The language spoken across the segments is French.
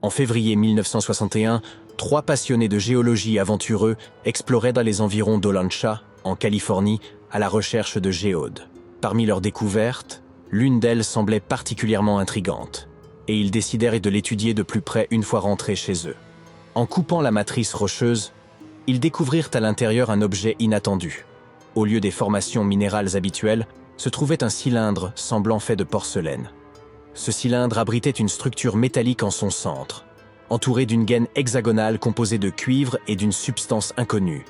En février 1961, 3 passionnés de géologie aventureux exploraient dans les environs d'Olancha, en Californie, à la recherche de géodes. Parmi leurs découvertes, l'une d'elles semblait particulièrement intrigante, et ils décidèrent de l'étudier de plus près une fois rentrés chez eux. En coupant la matrice rocheuse, ils découvrirent à l'intérieur un objet inattendu. Au lieu des formations minérales habituelles, se trouvait un cylindre semblant fait de porcelaine. Ce cylindre abritait une structure métallique en son centre, entourée d'une gaine hexagonale composée de cuivre et d'une substance inconnue.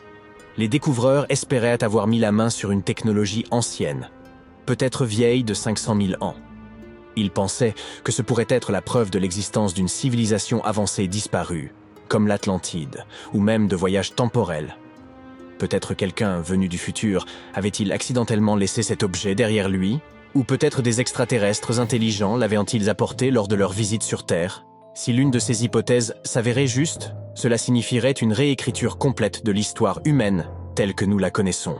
Les découvreurs espéraient avoir mis la main sur une technologie ancienne, peut-être vieille de 500 000 ans. Ils pensaient que ce pourrait être la preuve de l'existence d'une civilisation avancée disparue, comme l'Atlantide, ou même de voyages temporels. Peut-être quelqu'un venu du futur avait-il accidentellement laissé cet objet derrière lui, ou peut-être des extraterrestres intelligents l'avaient-ils apporté lors de leur visite sur Terre. Si l'une de ces hypothèses s'avérait juste, cela signifierait une réécriture complète de l'histoire humaine telle que nous la connaissons.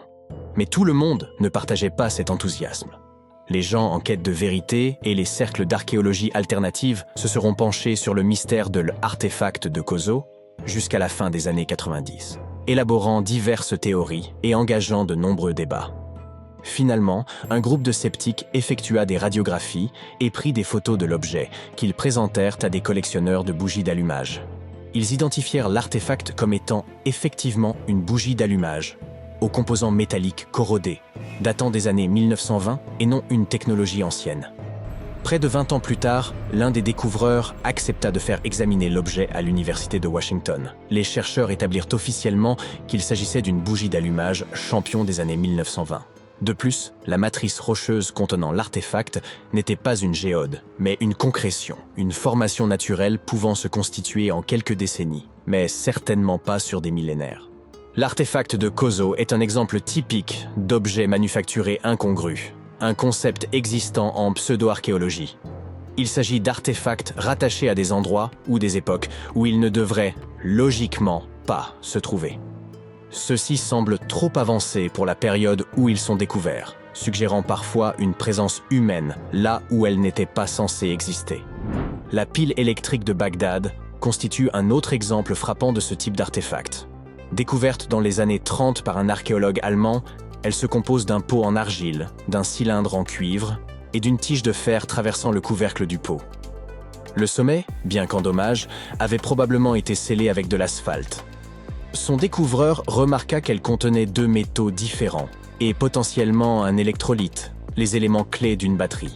Mais tout le monde ne partageait pas cet enthousiasme. Les gens en quête de vérité et les cercles d'archéologie alternative se seront penchés sur le mystère de l'artefact de Kozo jusqu'à la fin des années 90, élaborant diverses théories et engageant de nombreux débats. Finalement, un groupe de sceptiques effectua des radiographies et prit des photos de l'objet qu'ils présentèrent à des collectionneurs de bougies d'allumage. Ils identifièrent l'artefact comme étant effectivement une bougie d'allumage, aux composants métalliques corrodés, datant des années 1920 et non une technologie ancienne. Près de 20 ans plus tard, l'un des découvreurs accepta de faire examiner l'objet à l'université de Washington. Les chercheurs établirent officiellement qu'il s'agissait d'une bougie d'allumage champion des années 1920. De plus, la matrice rocheuse contenant l'artefact n'était pas une géode, mais une concrétion, une formation naturelle pouvant se constituer en quelques décennies, mais certainement pas sur des millénaires. L'artefact de Kozo est un exemple typique d'objet manufacturé incongru, un concept existant en pseudo-archéologie. Il s'agit d'artefacts rattachés à des endroits ou des époques où ils ne devraient, logiquement, pas se trouver. Ceux-ci semblent trop avancés pour la période où ils sont découverts, suggérant parfois une présence humaine là où elle n'était pas censée exister. La pile électrique de Bagdad constitue un autre exemple frappant de ce type d'artefact. Découverte dans les années 30 par un archéologue allemand, elle se compose d'un pot en argile, d'un cylindre en cuivre et d'une tige de fer traversant le couvercle du pot. Le sommet, bien qu'endommagé, avait probablement été scellé avec de l'asphalte. Son découvreur remarqua qu'elle contenait 2 métaux différents et potentiellement un électrolyte, les éléments clés d'une batterie.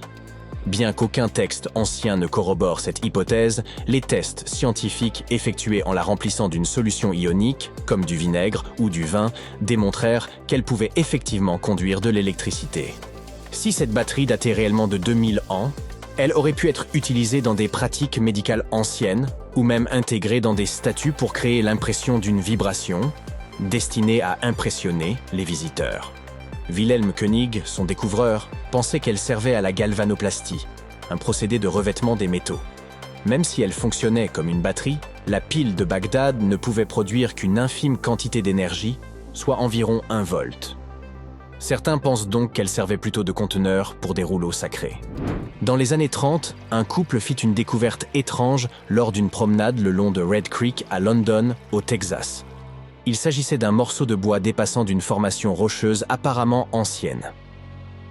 Bien qu'aucun texte ancien ne corrobore cette hypothèse, les tests scientifiques effectués en la remplissant d'une solution ionique, comme du vinaigre ou du vin, démontrèrent qu'elle pouvait effectivement conduire de l'électricité. Si cette batterie datait réellement de 2000 ans, elle aurait pu être utilisée dans des pratiques médicales anciennes ou même intégrée dans des statues pour créer l'impression d'une vibration destinée à impressionner les visiteurs. Wilhelm König, son découvreur, pensait qu'elle servait à la galvanoplastie, un procédé de revêtement des métaux. Même si elle fonctionnait comme une batterie, la pile de Bagdad ne pouvait produire qu'une infime quantité d'énergie, soit environ 1 volt. Certains pensent donc qu'elle servait plutôt de conteneur pour des rouleaux sacrés. Dans les années 30, un couple fit une découverte étrange lors d'une promenade le long de Red Creek à London, au Texas. Il s'agissait d'un morceau de bois dépassant d'une formation rocheuse apparemment ancienne.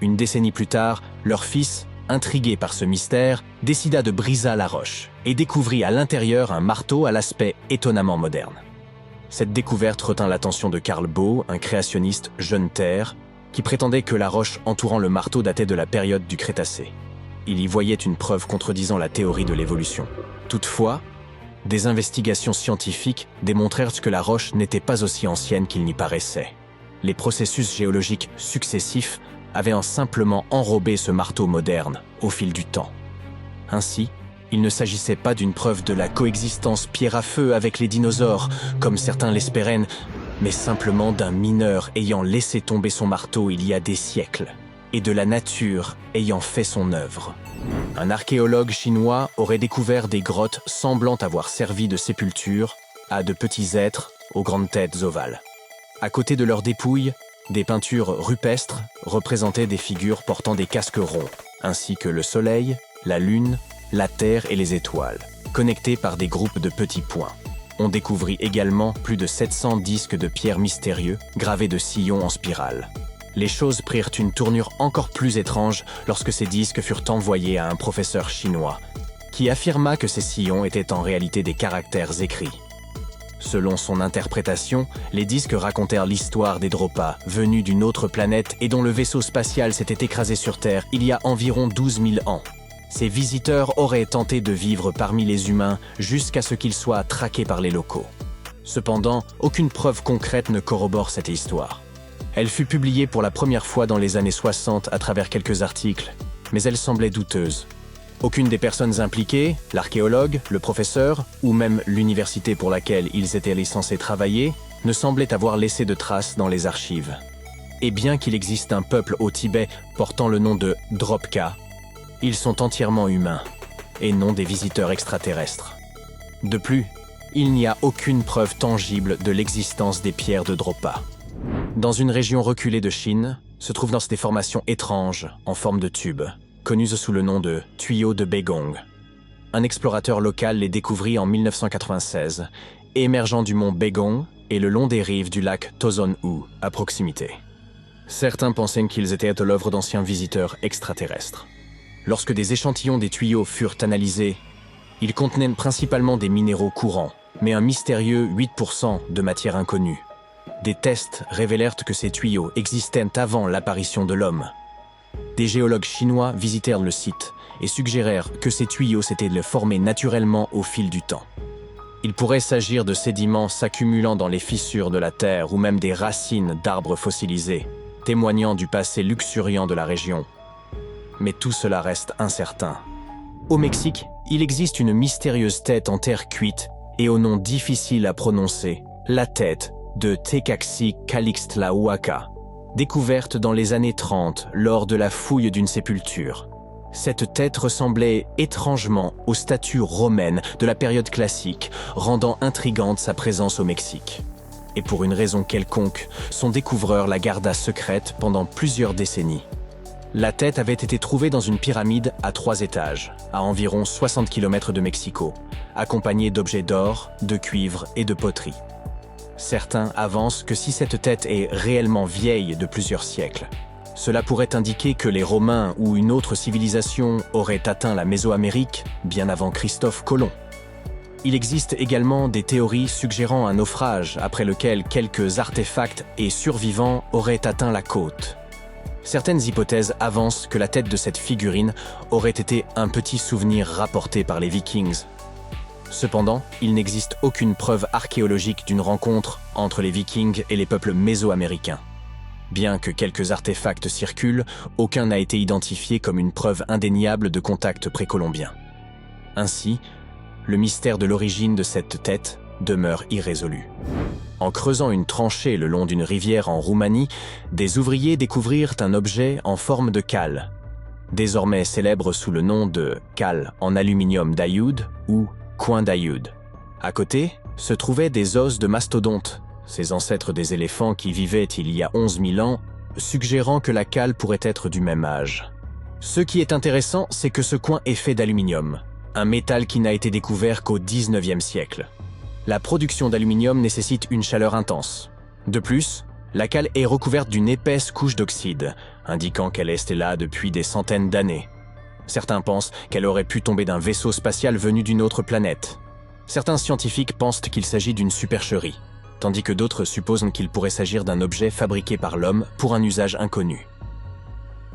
Une décennie plus tard, leur fils, intrigué par ce mystère, décida de briser la roche et découvrit à l'intérieur un marteau à l'aspect étonnamment moderne. Cette découverte retint l'attention de Carl Baugh, un créationniste jeune terre, qui prétendait que la roche entourant le marteau datait de la période du Crétacé. Il y voyait une preuve contredisant la théorie de l'évolution. Toutefois, des investigations scientifiques démontrèrent que la roche n'était pas aussi ancienne qu'il n'y paraissait. Les processus géologiques successifs avaient simplement enrobé ce marteau moderne au fil du temps. Ainsi, il ne s'agissait pas d'une preuve de la coexistence pierre à feu avec les dinosaures, comme certains l'espéraient, mais simplement d'un mineur ayant laissé tomber son marteau il y a des siècles, et de la nature ayant fait son œuvre. Un archéologue chinois aurait découvert des grottes semblant avoir servi de sépulture à de petits êtres aux grandes têtes ovales. À côté de leurs dépouilles, des peintures rupestres représentaient des figures portant des casques ronds, ainsi que le soleil, la lune, la terre et les étoiles. connectés par des groupes de petits points. On découvrit également plus de 700 disques de pierre mystérieux gravés de sillons en spirale. Les choses prirent une tournure encore plus étrange lorsque ces disques furent envoyés à un professeur chinois, qui affirma que ces sillons étaient en réalité des caractères écrits. Selon son interprétation, les disques racontèrent l'histoire des Dropa, venus d'une autre planète et dont le vaisseau spatial s'était écrasé sur Terre il y a environ 12 000 ans. Ces visiteurs auraient tenté de vivre parmi les humains jusqu'à ce qu'ils soient traqués par les locaux. Cependant, aucune preuve concrète ne corrobore cette histoire. Elle fut publiée pour la première fois dans les années 60 à travers quelques articles, mais elle semblait douteuse. Aucune des personnes impliquées, l'archéologue, le professeur, ou même l'université pour laquelle ils étaient censés travailler, ne semblait avoir laissé de traces dans les archives. Et bien qu'il existe un peuple au Tibet portant le nom de Dropka, ils sont entièrement humains, et non des visiteurs extraterrestres. De plus, il n'y a aucune preuve tangible de l'existence des pierres de Dropa. Dans une région reculée de Chine, se trouvent des formations étranges en forme de tube, connues sous le nom de tuyaux de Begong. Un explorateur local les découvrit en 1996, émergeant du mont Begong et le long des rives du lac Tozon-U, à proximité. Certains pensaient qu'ils étaient l'œuvre d'anciens visiteurs extraterrestres. Lorsque des échantillons des tuyaux furent analysés, ils contenaient principalement des minéraux courants, mais un mystérieux 8% de matière inconnue. Des tests révélèrent que ces tuyaux existaient avant l'apparition de l'homme. Des géologues chinois visitèrent le site et suggérèrent que ces tuyaux s'étaient formés naturellement au fil du temps. Il pourrait s'agir de sédiments s'accumulant dans les fissures de la terre ou même des racines d'arbres fossilisés, témoignant du passé luxuriant de la région. Mais tout cela reste incertain. Au Mexique, il existe une mystérieuse tête en terre cuite et au nom difficile à prononcer, la tête de Tecaxi-Calixtlahuaca, découverte dans les années 30 lors de la fouille d'une sépulture. Cette tête ressemblait étrangement aux statues romaines de la période classique, rendant intrigante sa présence au Mexique. Et pour une raison quelconque, son découvreur la garda secrète pendant plusieurs décennies. La tête avait été trouvée dans une pyramide à 3 étages, à environ 60 km de Mexico, accompagnée d'objets d'or, de cuivre et de poterie. Certains avancent que si cette tête est réellement vieille de plusieurs siècles, cela pourrait indiquer que les Romains ou une autre civilisation auraient atteint la Mésoamérique bien avant Christophe Colomb. Il existe également des théories suggérant un naufrage après lequel quelques artefacts et survivants auraient atteint la côte. Certaines hypothèses avancent que la tête de cette figurine aurait été un petit souvenir rapporté par les Vikings. Cependant, il n'existe aucune preuve archéologique d'une rencontre entre les Vikings et les peuples mésoaméricains. Bien que quelques artefacts circulent, aucun n'a été identifié comme une preuve indéniable de contact précolombien. Ainsi, le mystère de l'origine de cette tête demeure irrésolu. En creusant une tranchée le long d'une rivière en Roumanie, des ouvriers découvrirent un objet en forme de cale, désormais célèbre sous le nom de cale en aluminium d'Ayoud ou coin d'Ayoud. À côté, se trouvaient des os de mastodontes, ces ancêtres des éléphants qui vivaient il y a 11 000 ans, suggérant que la cale pourrait être du même âge. Ce qui est intéressant, c'est que ce coin est fait d'aluminium, un métal qui n'a été découvert qu'au XIXe siècle. La production d'aluminium nécessite une chaleur intense. De plus, la cale est recouverte d'une épaisse couche d'oxyde, indiquant qu'elle est là depuis des centaines d'années. Certains pensent qu'elle aurait pu tomber d'un vaisseau spatial venu d'une autre planète. Certains scientifiques pensent qu'il s'agit d'une supercherie, tandis que d'autres supposent qu'il pourrait s'agir d'un objet fabriqué par l'homme pour un usage inconnu.